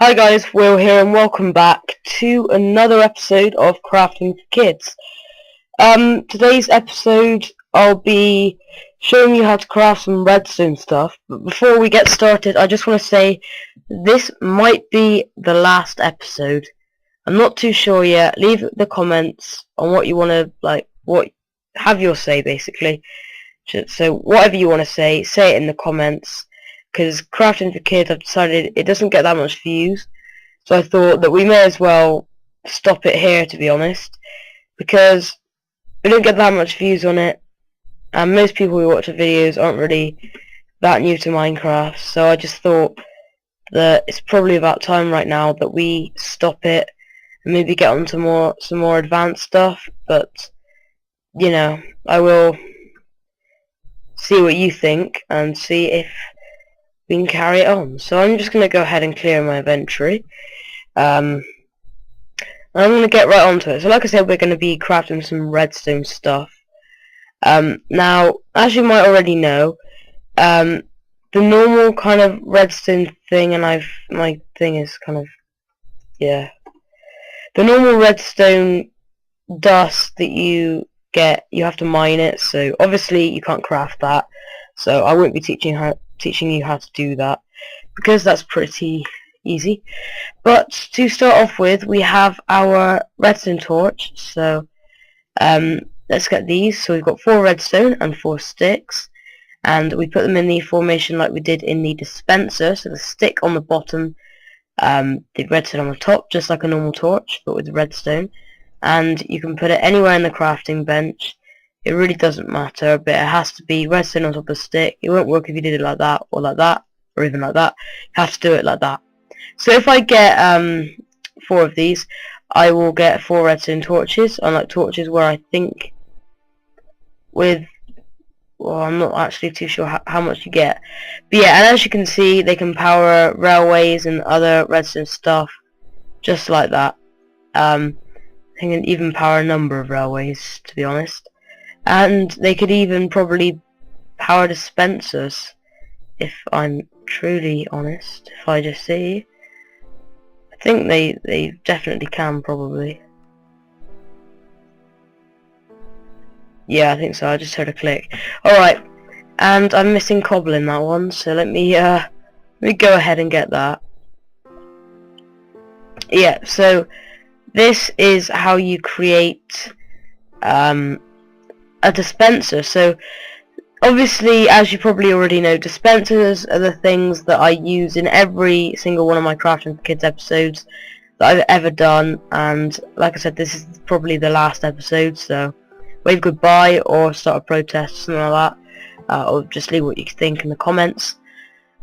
Hi guys, Will here and welcome back to another episode of Crafting4Kidz. Today's episode I'll be showing you how to craft some redstone stuff, but before we get started I just want to say this might be the last episode. I'm not too sure yet. Leave the comments on what you want to, have your say basically. So whatever you want to say it in the comments. Because Crafting4Kidz, I've decided it doesn't get that much views, so I thought that we may as well stop it here, to be honest, because we don't get that much views on it, and most people who watch the videos aren't really that new to Minecraft, so I just thought that it's probably about time right now that we stop it and maybe get on to some more advanced stuff. But you know, I will see what you think and see if we can carry it on. So I'm just going to go ahead and clear my inventory. And I'm going to get right onto it. So like I said, we're going to be crafting some redstone stuff. Now, as you might already know, the normal kind of redstone thing, and my thing is kind of, yeah. The normal redstone dust that you get, you have to mine it, so obviously you can't craft that. So I won't be teaching you how to do that, because that's pretty easy. But to start off with, we have our redstone torch. So let's get these. So we've got 4 redstone and 4 sticks, and we put them in the formation like we did in the dispenser. So the stick on the bottom, the redstone on the top, just like a normal torch but with redstone. And you can put it anywhere in the crafting bench. It really doesn't matter, but it has to be redstone on top of the stick. It won't work if you did it like that, or even like that. You have to do it like that. So if I get 4 of these, I will get 4 redstone torches, unlike torches where I think with, well, I'm not actually too sure how much you get. But yeah, and as you can see, they can power railways and other redstone stuff, just like that. They can even power a number of railways, to be honest. And they could even probably power dispensers, if I'm truly honest. If I just see, I think they definitely can, probably. Yeah, I think so. I just heard a click. Alright, and I'm missing cobble in that one, so let me go ahead and get that. Yeah, so this is how you create a dispenser. So obviously, as you probably already know, dispensers are the things that I use in every single one of my Crafting4Kidz episodes that I've ever done. And like I said, this is probably the last episode, so wave goodbye or start a protest or something like that, or just leave what you think in the comments.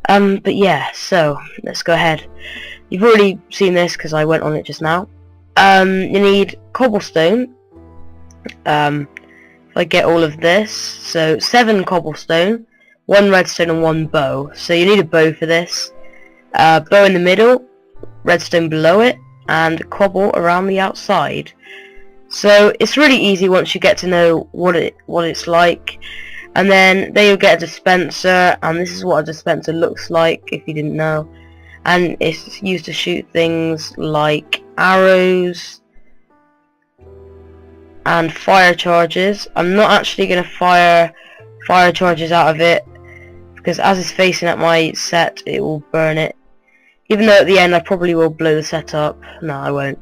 But yeah, so let's go ahead. You've already seen this because I went on it just now. You need cobblestone. If I get all of this, so 7 cobblestone, 1 redstone and 1 bow. So you need a bow for this. Bow in the middle, redstone below it, and cobble around the outside. So it's really easy once you get to know what it's like. And then there you'll get a dispenser, and this is what a dispenser looks like if you didn't know. And it's used to shoot things like arrows and fire charges. I'm not actually going to fire charges out of it, because as it's facing at my set, it will burn it. Even though at the end I probably will blow the set up. No, I won't.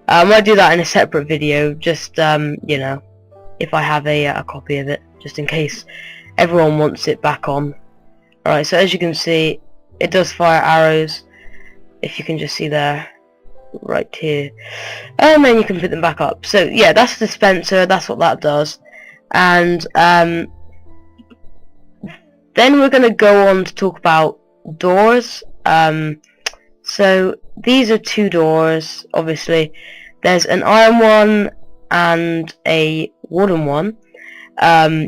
I might do that in a separate video, just you know, if I have a copy of it, just in case everyone wants it back on. Alright, so as you can see, it does fire arrows, if you can just see there, right here, and then you can put them back up. So yeah, that's the dispenser, that's what that does. And then we're going to go on to talk about doors. So these are 2 doors, obviously. There's an iron one and a wooden one.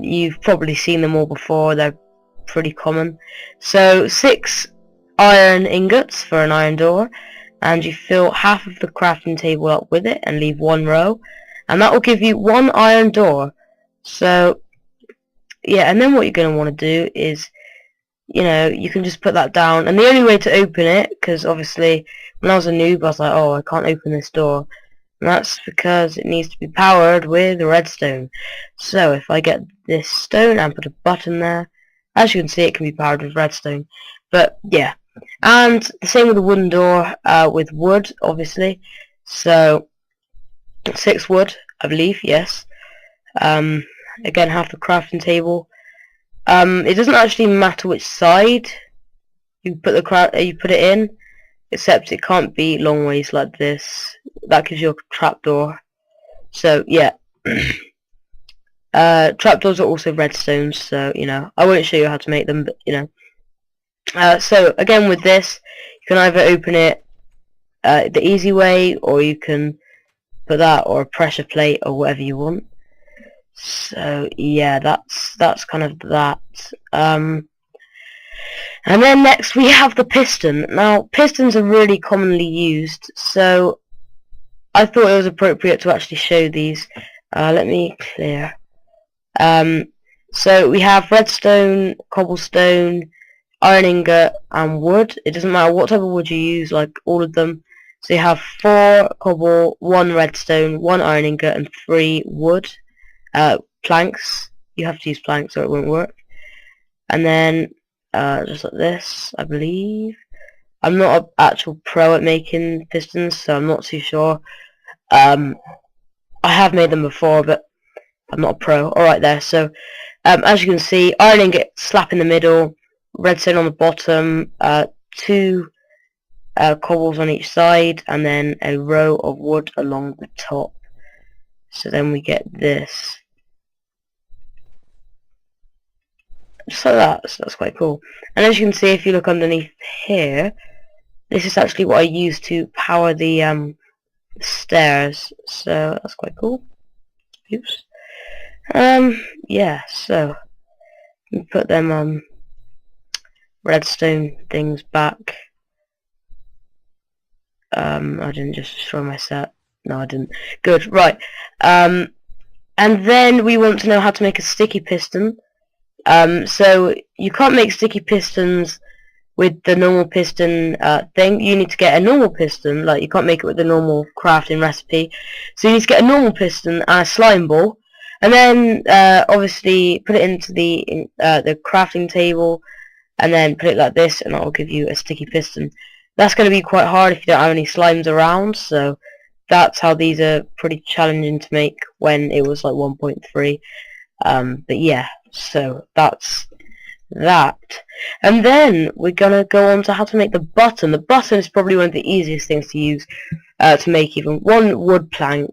You've probably seen them all before, they're pretty common. So 6 iron ingots for an iron door, and you fill half of the crafting table up with it and leave 1 row, and that will give you 1 iron door. So yeah, and then what you're going to want to do is you know, you can just put that down. And the only way to open it, because obviously when I was a noob I was like, oh, I can't open this door, and that's because it needs to be powered with redstone. So if I get this stone and put a button there, as you can see, it can be powered with redstone. But yeah, and the same with the wooden door, with wood, obviously. So 6 wood, I believe, yes. Again, half the crafting table. It doesn't actually matter which side you put it in, except it can't be long ways like this. That gives you a trapdoor. So yeah, trapdoors are also redstone. So you know, I won't show you how to make them, but you know. So again, with this, you can either open it the easy way, or you can put that or a pressure plate or whatever you want. So yeah, that's kind of that. And then next we have the piston. Now pistons are really commonly used, so I thought it was appropriate to actually show these. Let me clear. So we have redstone, cobblestone, iron ingot, and wood. It doesn't matter what type of wood you use, like all of them. So you have 4 cobble, 1 redstone, 1 iron ingot, and 3 wood. Planks. You have to use planks or it won't work. And then just like this, I believe. I'm not an actual pro at making pistons, so I'm not too sure. I have made them before, but I'm not a pro. Alright there, so as you can see, iron ingot slap in the middle, redstone on the bottom, 2 cobbles on each side, and then a row of wood along the top. So then we get this. Just like that, so that's quite cool. And as you can see, if you look underneath here, this is actually what I use to power the stairs, so that's quite cool. Oops. Yeah, so we put them redstone things back. I didn't just destroy my set. No, I didn't. Good, right. And then we want to know how to make a sticky piston. So you can't make sticky pistons with the normal piston thing. You need to get a normal piston. Like, you can't make it with the normal crafting recipe. So you need to get a normal piston and a slime ball, and then obviously put it into the crafting table, and then put it like this, and that will give you a sticky piston. That's going to be quite hard if you don't have any slimes around. So that's how these are pretty challenging to make when it was like 1.3. But yeah, so that's that. And then we're gonna go on to how to make the button. The button is probably one of the easiest things to use to make even one wood plank.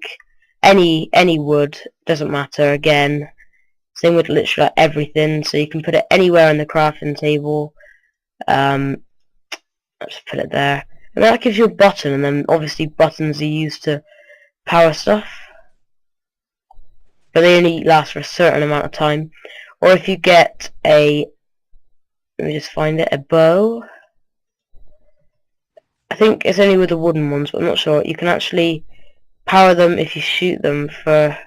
Any wood, doesn't matter. Again, same with literally everything, so you can put it anywhere on the crafting table. Let's put it there, and that gives you a button. And then obviously buttons are used to power stuff, but they only last for a certain amount of time. Or if you get a, let me just find it, a bow. I think it's only with the wooden ones, but I'm not sure. You can actually power them if you shoot them for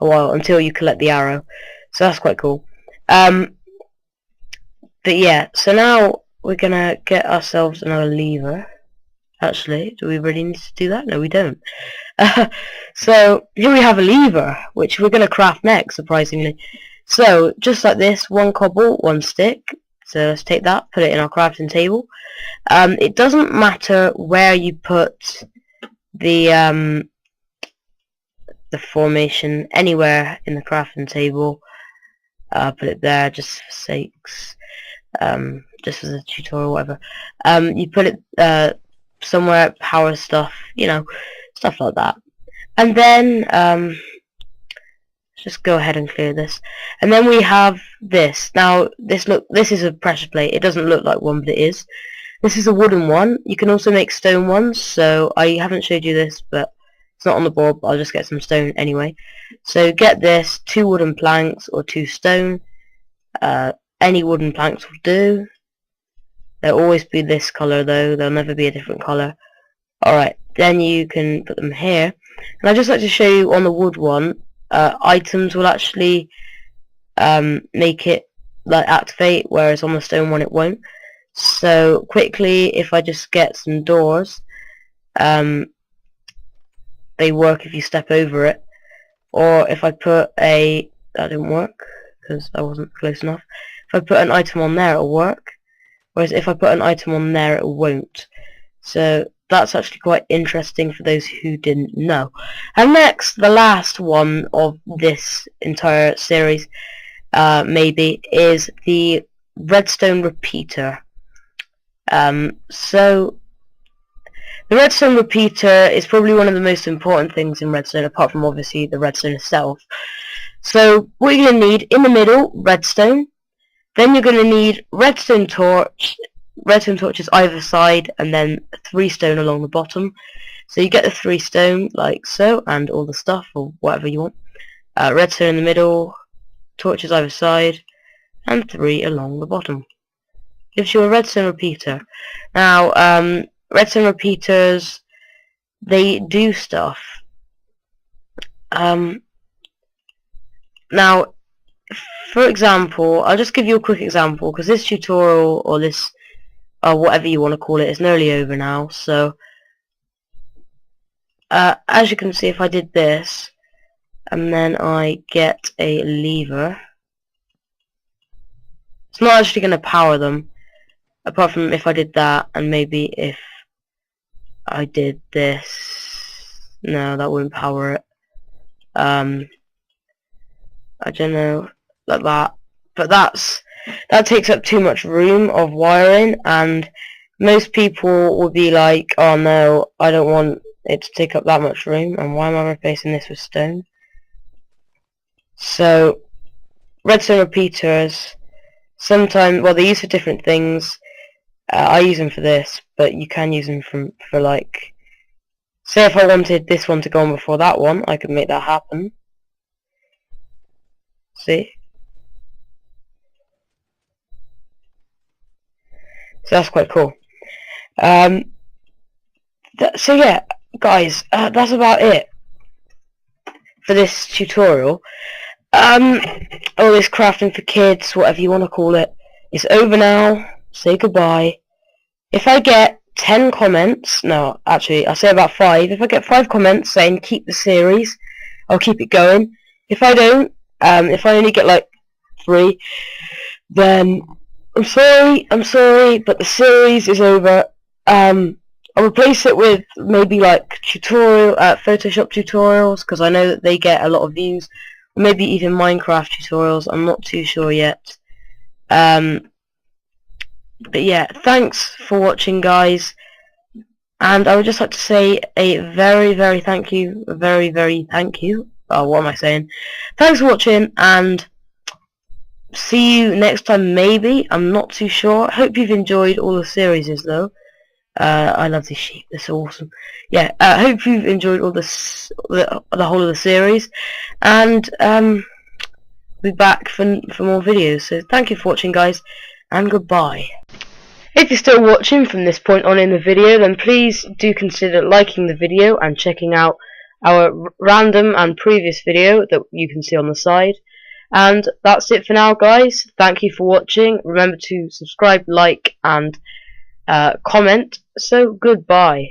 a while until you collect the arrow. So that's quite cool. But yeah, so now we're gonna get ourselves another lever. Actually, do we really need to do that? No, we don't. So here we have a lever, which we're gonna craft next, surprisingly. So just like this, 1 cobble, 1 stick. So let's take that, put it in our crafting table. It doesn't matter where you put the formation, anywhere in the crafting table. Put it there just for sakes, just as a tutorial, whatever. You put it somewhere, power stuff, you know, stuff like that. And then just go ahead and clear this, and then we have this. Now this is a pressure plate. It doesn't look like one, but it is. This is a wooden one. You can also make stone ones, so I haven't showed you this, but it's not on the board, but I'll just get some stone anyway. So get this, 2 wooden planks or 2 stone. Any wooden planks will do. They'll always be this colour though, they'll never be a different colour. Alright, then you can put them here. And I'd just like to show you on the wood one, items will actually make it like activate, whereas on the stone one it won't. So quickly, if I just get some doors, they work if you step over it. Or if I put that didn't work because I wasn't close enough. If I put an item on there, it'll work. Whereas if I put an item on there, it won't. So that's actually quite interesting for those who didn't know. And next, the last one of this entire series, maybe, is the redstone repeater. So the redstone repeater is probably one of the most important things in redstone, apart from obviously the redstone itself. So what you're going to need in the middle, redstone. Then you're going to need redstone torches either side, and then 3 stone along the bottom. So you get the 3 stone like so, and all the stuff or whatever you want. Redstone in the middle, torches either side, and 3 along the bottom. Gives you a redstone repeater. Now, redstone repeaters, they do stuff. Now, for example, I'll just give you a quick example, because this tutorial, or this, whatever you want to call it, is nearly over now. So, as you can see, if I did this, and then I get a lever, it's not actually going to power them, apart from if I did that, and maybe if I did this. No, that wouldn't power it. I don't know, like that. But that takes up too much room of wiring, and most people will be like, oh no, I don't want it to take up that much room, and why am I replacing this with stone? So redstone repeaters, sometimes, well, they're used for different things. I use them for this, but you can use them for like, say if I wanted this one to go on before that one, I could make that happen. See? So that's quite cool. So yeah, guys, that's about it for this tutorial. All this crafting for kids, whatever you want to call it, is over now. Say goodbye. If I get 10 comments, no, actually, I'll say about 5. If I get 5 comments saying keep the series, I'll keep it going. If I don't, if I only get like 3, then I'm sorry, but the series is over. I'll replace it with maybe like Photoshop tutorials, because I know that they get a lot of views. Or maybe even Minecraft tutorials, I'm not too sure yet. But yeah, thanks for watching, guys. And I would just like to say a very, very thank you. A very, very thank you. Oh, what am I saying? Thanks for watching, and see you next time, maybe. I'm not too sure. Hope you've enjoyed all the series, though. I love these sheep. They're so awesome. Yeah, hope you've enjoyed all the whole of the series, and be back for more videos. So thank you for watching, guys, and goodbye. If you're still watching from this point on in the video, then please do consider liking the video and checking out our random and previous video that you can see on the side. And that's it for now, guys. Thank you for watching. Remember to subscribe, like, and comment. So goodbye.